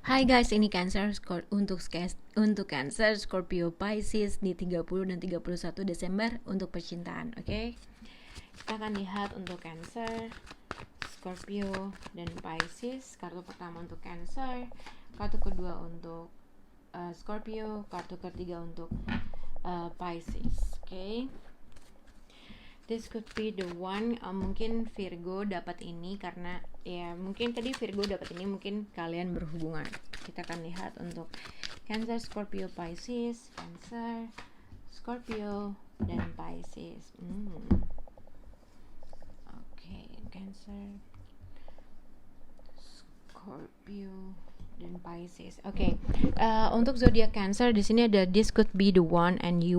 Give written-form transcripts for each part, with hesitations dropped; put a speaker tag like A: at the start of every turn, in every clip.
A: Hai guys, ini untuk Cancer, Scorpio, Pisces di 30 dan 31 Desember untuk percintaan, oke? Kita akan lihat untuk Cancer, Scorpio, dan Pisces. Kartu pertama untuk Cancer, kartu kedua untuk Scorpio, kartu ketiga untuk Pisces, oke? This could be the one. Mungkin Virgo dapat ini karena ya mungkin tadi Virgo dapat ini, mungkin kalian berhubungan. Kita akan lihat untuk Cancer, Scorpio, Pisces, Cancer, Scorpio, dan Pisces. Oke, Cancer, Scorpio, dan Pisces. Oke. Untuk zodiak Cancer di sini ada this could be the one and you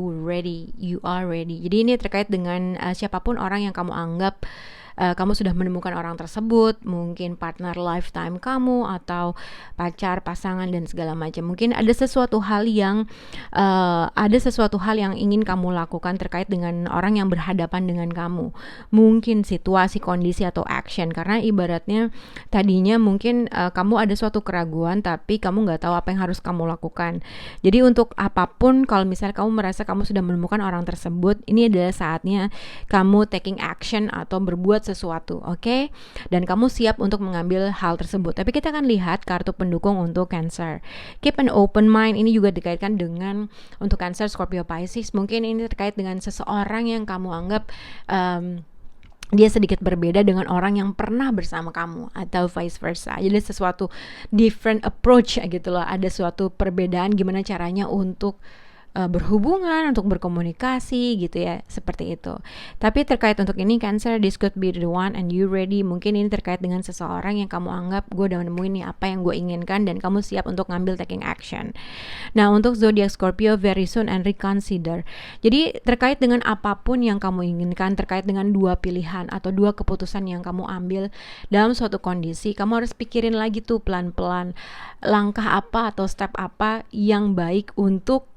A: are ready. Jadi ini terkait dengan siapapun orang yang kamu anggap kamu sudah menemukan orang tersebut, mungkin partner lifetime kamu atau pacar, pasangan dan segala macam. Mungkin ada sesuatu hal yang ingin kamu lakukan terkait dengan orang yang berhadapan dengan kamu. Mungkin situasi, kondisi atau action. Karena ibaratnya tadinya mungkin kamu ada suatu keraguan tapi kamu nggak tahu apa yang harus kamu lakukan. Jadi untuk apapun, kalau misalnya kamu merasa kamu sudah menemukan orang tersebut, ini adalah saatnya kamu taking action atau berbuat sesuatu, oke? Dan kamu siap untuk mengambil hal tersebut. Tapi kita akan lihat kartu pendukung untuk Cancer. Keep an open mind, ini juga dikaitkan dengan untuk Cancer, Scorpio, Pisces. Mungkin ini terkait dengan seseorang yang kamu anggap dia sedikit berbeda dengan orang yang pernah bersama kamu atau vice versa. Jadi sesuatu different approach gitu loh. Ada suatu perbedaan gimana caranya untuk berhubungan, untuk berkomunikasi gitu ya, seperti itu. Tapi terkait untuk ini Cancer, this could be the one and you ready. Mungkin ini terkait dengan seseorang yang kamu anggap gue udah nemuin nih apa yang gue inginkan dan kamu siap untuk ngambil taking action. Nah untuk zodiak Scorpio, very soon and reconsider. Jadi terkait dengan apapun yang kamu inginkan, terkait dengan dua pilihan atau dua keputusan yang kamu ambil dalam suatu kondisi, kamu harus pikirin lagi tuh pelan-pelan langkah apa atau step apa yang baik untuk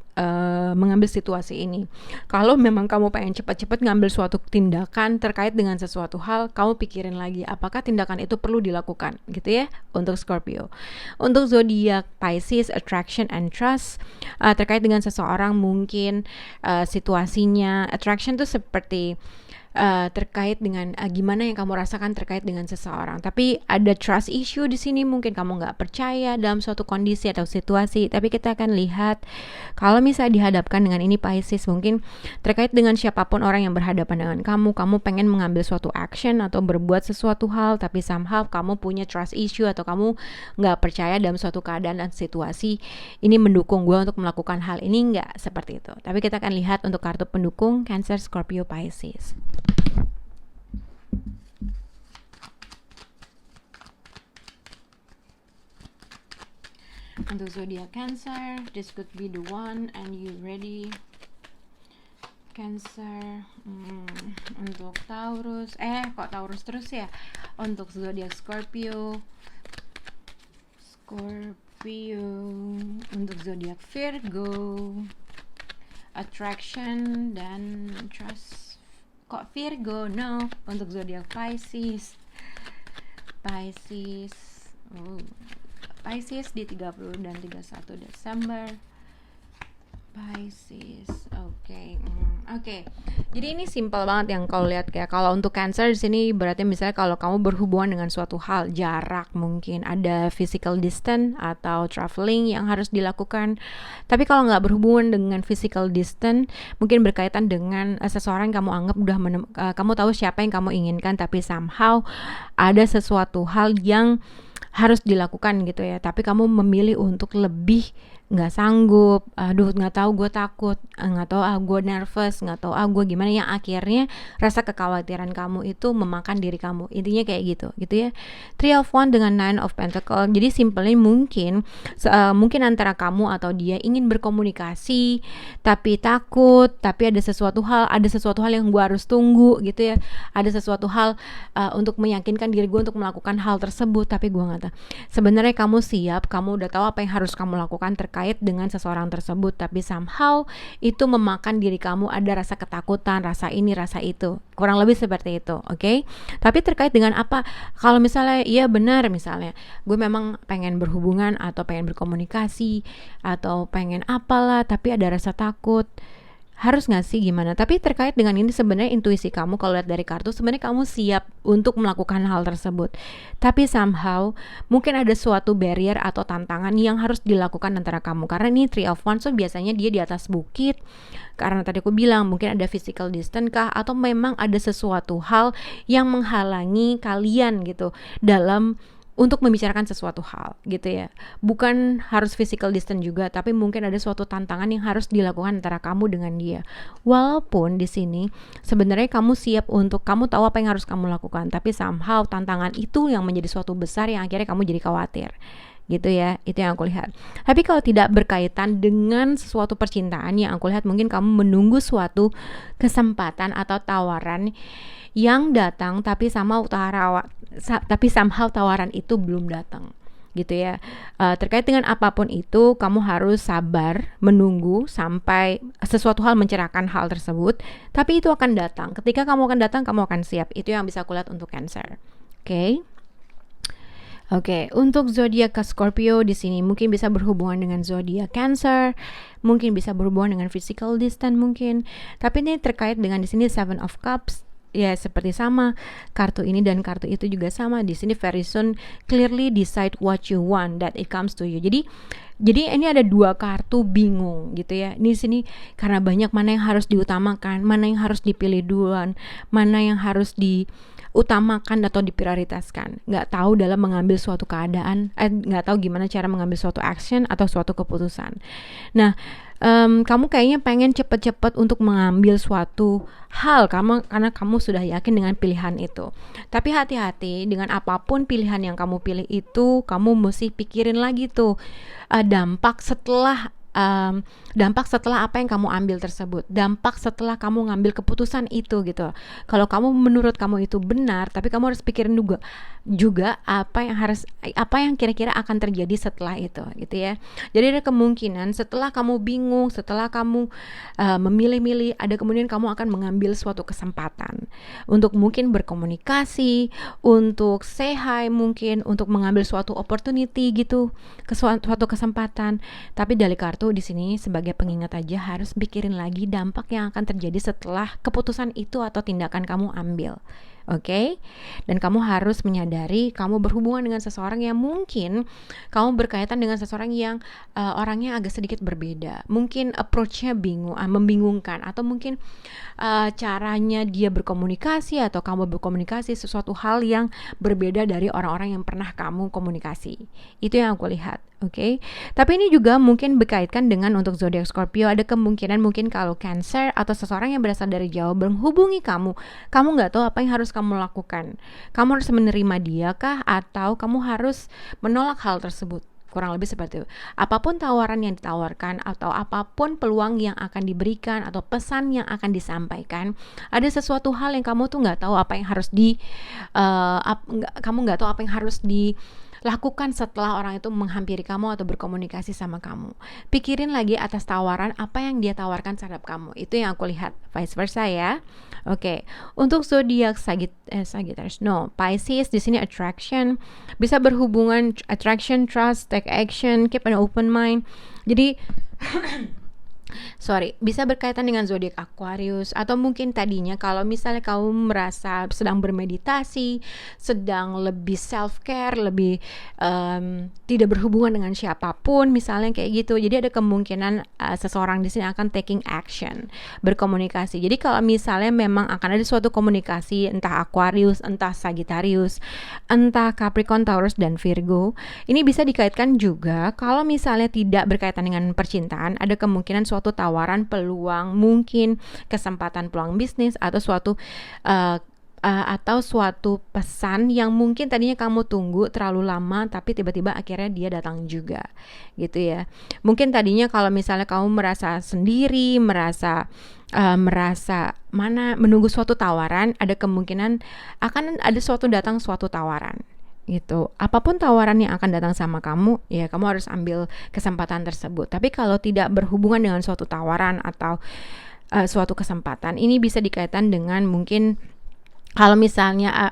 A: mengambil situasi ini. Kalau memang kamu pengen cepat-cepat ngambil suatu tindakan terkait dengan sesuatu hal, kamu pikirin lagi apakah tindakan itu perlu dilakukan, gitu ya, untuk Scorpio. Untuk zodiak Pisces, attraction and trust, terkait dengan seseorang mungkin situasinya. Attraction tuh seperti terkait dengan gimana yang kamu rasakan terkait dengan seseorang. Tapi ada trust issue di sini, mungkin kamu nggak percaya dalam suatu kondisi atau situasi. Tapi kita akan lihat kalau misalnya dihadapkan dengan ini Pisces, mungkin terkait dengan siapapun orang yang berhadapan dengan kamu pengen mengambil suatu action atau berbuat sesuatu hal, tapi somehow kamu punya trust issue atau kamu nggak percaya dalam suatu keadaan dan situasi. Ini mendukung gue untuk melakukan hal ini nggak, seperti itu. Tapi kita akan lihat untuk kartu pendukung Cancer, Scorpio, Pisces. Untuk zodiak Cancer, this could be the one and you ready. Cancer. Untuk Taurus, kok Taurus terus ya? Untuk zodiak Scorpio, untuk zodiak Virgo, attraction dan trust. Kok Virgo? No. Untuk zodiak Pisces, Pisces di 30 dan 31 Desember. Pisces. Oke. Jadi ini simple banget yang kalau lihat kayak kalau untuk Cancer di sini berarti misalnya kalau kamu berhubungan dengan suatu hal, jarak, mungkin ada physical distance atau traveling yang harus dilakukan. Tapi kalau nggak berhubungan dengan physical distance, mungkin berkaitan dengan seseorang yang kamu anggap udah kamu tahu siapa yang kamu inginkan, tapi somehow ada sesuatu hal yang harus dilakukan gitu ya, tapi kamu memilih untuk lebih nggak sanggup, nggak tahu, gue takut, nggak tahu, gue nervous, nggak tahu, gue gimana, yang akhirnya rasa kekhawatiran kamu itu memakan diri kamu. Intinya kayak gitu ya. Three of Wands dengan Nine of Pentacles. Jadi simpelnya mungkin antara kamu atau dia ingin berkomunikasi tapi takut, tapi ada sesuatu hal yang gue harus tunggu gitu ya. Ada sesuatu hal untuk meyakinkan diri gue untuk melakukan hal tersebut, tapi gue nggak gitu. Sebenarnya kamu siap, kamu udah tahu apa yang harus kamu lakukan terkait dengan seseorang tersebut, tapi somehow itu memakan diri kamu, ada rasa ketakutan, rasa ini, rasa itu. Kurang lebih seperti itu, oke? Tapi terkait dengan apa? Kalau misalnya iya benar, misalnya gue memang pengen berhubungan atau pengen berkomunikasi atau pengen apalah, tapi ada rasa takut. Harus nggak sih gimana? Tapi terkait dengan ini sebenarnya intuisi kamu kalau lihat dari kartu sebenarnya kamu siap untuk melakukan hal tersebut. Tapi somehow mungkin ada suatu barrier atau tantangan yang harus dilakukan antara kamu. Karena ini Three of Wands so biasanya dia di atas bukit. Karena tadi aku bilang mungkin ada physical distance kah atau memang ada sesuatu hal yang menghalangi kalian gitu dalam untuk membicarakan sesuatu hal gitu ya. Bukan harus physical distance juga, tapi mungkin ada suatu tantangan yang harus dilakukan antara kamu dengan dia. Walaupun di sini sebenarnya kamu siap untuk, kamu tahu apa yang harus kamu lakukan, tapi somehow tantangan itu yang menjadi suatu besar yang akhirnya kamu jadi khawatir. Gitu ya, itu yang aku lihat. Tapi kalau tidak berkaitan dengan sesuatu percintaan, yang aku lihat mungkin kamu menunggu suatu kesempatan atau tawaran yang datang tapi somehow tawaran itu belum datang gitu ya. Terkait dengan apapun itu kamu harus sabar menunggu sampai sesuatu hal mencerahkan hal tersebut, tapi itu akan datang. Ketika kamu akan datang, kamu akan siap. Itu yang bisa aku lihat untuk Cancer. Oke, untuk zodiak Scorpio di sini mungkin bisa berhubungan dengan zodiak Cancer, mungkin bisa berhubungan dengan physical distance mungkin. Tapi ini terkait dengan di sini Seven of Cups. Ya seperti sama kartu ini dan kartu itu juga sama. Di sini very soon clearly decide what you want that it comes to you. Jadi ini ada dua kartu bingung gitu ya. Di sini karena banyak mana yang harus diutamakan, mana yang harus dipilih duluan, mana yang harus diutamakan atau diprioritaskan. Nggak tahu dalam mengambil suatu keadaan, nggak tahu gimana cara mengambil suatu action atau suatu keputusan. Nah, kamu kayaknya pengen cepet-cepet untuk mengambil suatu hal karena kamu sudah yakin dengan pilihan itu. Tapi hati-hati dengan apapun pilihan yang kamu pilih itu, kamu mesti pikirin lagi tuh dampak setelah apa yang kamu ambil tersebut, dampak setelah kamu ngambil keputusan itu gitu. Kalau kamu menurut kamu itu benar, tapi kamu harus pikirin juga apa yang kira-kira akan terjadi setelah itu gitu ya. Jadi ada kemungkinan setelah kamu bingung, setelah kamu memilih-milih, ada kemungkinan kamu akan mengambil suatu kesempatan untuk mungkin berkomunikasi, untuk say hi, mungkin untuk mengambil suatu opportunity gitu, suatu kesempatan. Tapi dari kartu di sini sebagai pengingat aja, harus pikirin lagi dampak yang akan terjadi setelah keputusan itu atau tindakan kamu ambil. Oke? Dan kamu harus menyadari kamu berhubungan dengan seseorang yang mungkin kamu berkaitan dengan seseorang yang orangnya agak sedikit berbeda. Mungkin approach-nya membingungkan, atau mungkin caranya dia berkomunikasi atau kamu berkomunikasi sesuatu hal yang berbeda dari orang-orang yang pernah kamu komunikasi. Itu yang aku lihat. Oke. Tapi ini juga mungkin berkaitkan dengan untuk zodiak Scorpio, ada kemungkinan mungkin kalau Cancer atau seseorang yang berasal dari jauh menghubungi kamu nggak tahu apa yang harus kamu lakukan. Kamu harus menerima dia kah atau kamu harus menolak hal tersebut? Kurang lebih seperti itu. Apapun tawaran yang ditawarkan atau apapun peluang yang akan diberikan atau pesan yang akan disampaikan, ada sesuatu hal yang kamu tuh nggak tahu apa yang harus kamu nggak tahu apa yang harus dilakukan setelah orang itu menghampiri kamu atau berkomunikasi sama kamu. Pikirin lagi atas tawaran apa yang dia tawarkan terhadap kamu. Itu yang aku lihat, vice versa ya. Oke. Untuk zodiak Sagittarius, Pisces di sini attraction, bisa berhubungan attraction, trust, take action, keep an open mind. Jadi bisa berkaitan dengan zodiak Aquarius, atau mungkin tadinya kalau misalnya kamu merasa sedang bermeditasi, sedang lebih self care, lebih tidak berhubungan dengan siapapun, misalnya kayak gitu. Jadi ada kemungkinan seseorang di sini akan taking action, berkomunikasi. Jadi kalau misalnya memang akan ada suatu komunikasi, entah Aquarius, entah Sagittarius, entah Capricorn, Taurus, dan Virgo, ini bisa dikaitkan juga kalau misalnya tidak berkaitan dengan percintaan, ada kemungkinan suatu tawaran, peluang, mungkin kesempatan peluang bisnis atau suatu pesan yang mungkin tadinya kamu tunggu terlalu lama tapi tiba-tiba akhirnya dia datang juga gitu ya. Mungkin tadinya kalau misalnya kamu merasa sendiri, merasa menunggu suatu tawaran, ada kemungkinan akan ada suatu tawaran gitu. Apapun tawaran yang akan datang sama kamu, ya kamu harus ambil kesempatan tersebut. Tapi kalau tidak berhubungan dengan suatu tawaran atau suatu kesempatan, ini bisa dikaitkan dengan mungkin kalau misalnya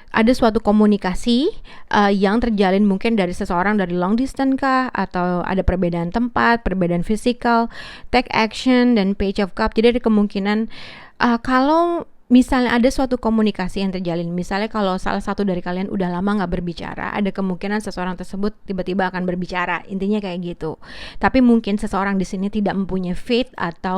A: ada suatu komunikasi yang terjalin mungkin dari seseorang dari long distance kah, atau ada perbedaan tempat, perbedaan fisikal, take action, dan page of cup. Jadi ada kemungkinan kalau misalnya ada suatu komunikasi yang terjalin, misalnya kalau salah satu dari kalian udah lama nggak berbicara, ada kemungkinan seseorang tersebut tiba-tiba akan berbicara. Intinya kayak gitu. Tapi mungkin seseorang di sini tidak mempunyai faith atau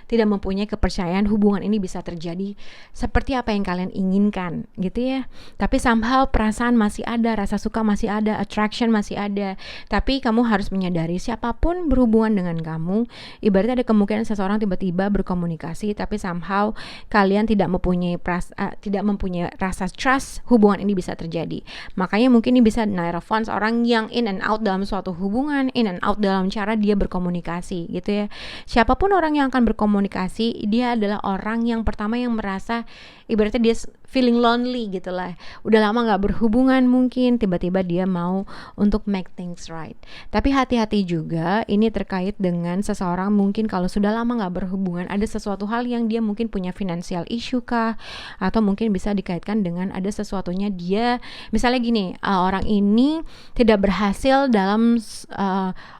A: tidak mempunyai kepercayaan hubungan ini bisa terjadi seperti apa yang kalian inginkan, gitu ya. Tapi somehow perasaan masih ada, rasa suka masih ada, attraction masih ada. Tapi kamu harus menyadari siapapun berhubungan dengan kamu, ibaratnya ada kemungkinan seseorang tiba-tiba berkomunikasi, tapi somehow kalian tidak mempunyai rasa trust, hubungan ini bisa terjadi. Makanya mungkin ini bisa Nine of Wands, orang yang in and out dalam suatu hubungan, in and out dalam cara dia berkomunikasi, gitu ya. Siapapun orang yang akan berkomunikasi, dia adalah orang yang pertama yang merasa ibaratnya dia feeling lonely gitu lah. Udah lama gak berhubungan, mungkin tiba-tiba dia mau untuk make things right. Tapi hati-hati juga, ini terkait dengan seseorang mungkin kalau sudah lama gak berhubungan, ada sesuatu hal yang dia mungkin punya financial issue kah, atau mungkin bisa dikaitkan dengan ada sesuatunya dia, misalnya gini, orang ini tidak berhasil dalam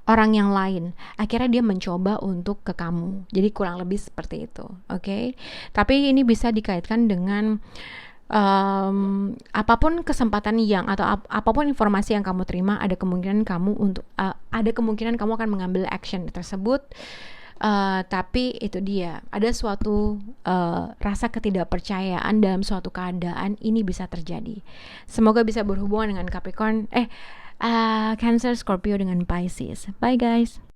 A: orang yang lain, akhirnya dia mencoba untuk ke kamu. Jadi kurang lebih seperti itu, oke? Tapi ini bisa dikaitkan dengan apapun kesempatan yang atau apapun informasi yang kamu terima, ada kemungkinan kamu akan mengambil action tersebut. Tapi itu dia, ada suatu rasa ketidakpercayaan dalam suatu keadaan ini bisa terjadi. Semoga bisa berhubungan dengan Capricorn, Cancer, Scorpio dengan Pisces. Bye guys.